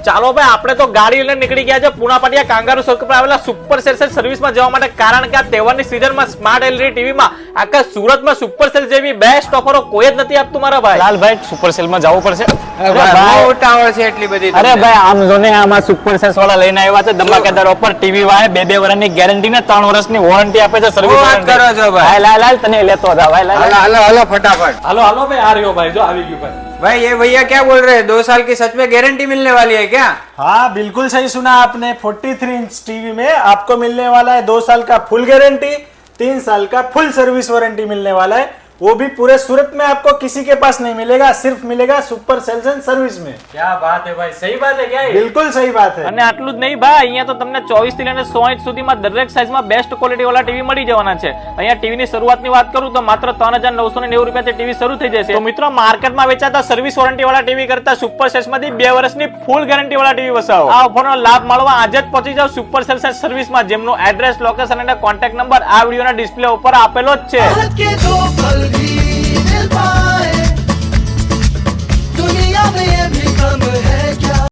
ચાલો ભાઈ આપણે તો ગાડી લઈને નીકળી ગયા છે પૂના પાટિયા કાંગારૂ સર્કલ પર આવેલા સુપર સેલ સર્વિસમાં જવા માટે, કારણ કે આ તહેવારની સીઝનમાં સ્માર્ટ એલઈડી ટીવીમાં આખા સુરતમાં સુપર સેલ જેવી બેસ્ટ ઓફરો કોઈ જ નથી આપતું મારા ભાઈ. લાલભાઈ સુપર સેલ માં જવું પડશે. ઉતાવળ છે એટલી બધી? અરે ભાઈ આમ જો ને આમાં સુપર સેલ વાળા લઈને આવ્યા છે ધમાકેદાર ઓફર. ટીવી વાળા 2 વર્ષની ગેરંટી ને 3 વર્ષની વોરંટી આપે છે. સર્વિસ વાત કરો છો ભાઈ? લાલ તને લેતો હતા ભાઈ. હાલો ફટાફટ. હાલો હાલો ભાઈ, આ રહ્યો ભાઈ, જો આવી ગયું ભાઈ. भाई ये भैया क्या बोल रहे हैं, 2 साल की सच में गारंटी मिलने वाली है क्या? हाँ बिल्कुल सही सुना आपने। 43 इंच टीवी में आपको मिलने वाला है 2 साल का फुल गारंटी, 3 साल का फुल सर्विस वारंटी मिलने वाला है। वो भी पूरे सूरत में आपको किसी के पास नहीं मिलेगा, सिर्फ मिलेगा सुपर सेल्स एंड सर्विस में। क्या बात है भाई, सही बात है क्या ये? बिल्कुल सही बात है। અને આટલું જ નહીં ભાઈ, અહીંયા તો તમને 24 થી લઈને 100 ઇંચ સુધીમાં દરેક સાઈઝમાં બેસ્ટ ક્વોલિટી વાળા ટીવી મળી જવાના છે. અહીંયા ટીવીની શરૂઆતની વાત કરું તો માત્ર 3990 રૂપિયાથી ટીવી શરૂ થઈ જશે. તો મિત્રો માર્કેટમાં વેચાતા સર્વિસ વોરંટી વાળા ટીવી કરતા સુપર સેલ્સમાંથી 2 વર્ષની ફૂલ ગેરંટી વાળા ટીવી વસાવો. આ ઓફરનો લાભ મળવા આજે જ પહોંચી જાવ સુપર સેલ્સ એન્ડ સર્વિસમાં, જેમનું એડ્રેસ, લોકેશન અને કોન્ટેક્ટ નંબર આ વિડીયોના ડિસ્પ્લે ઉપર આપેલો જ છે.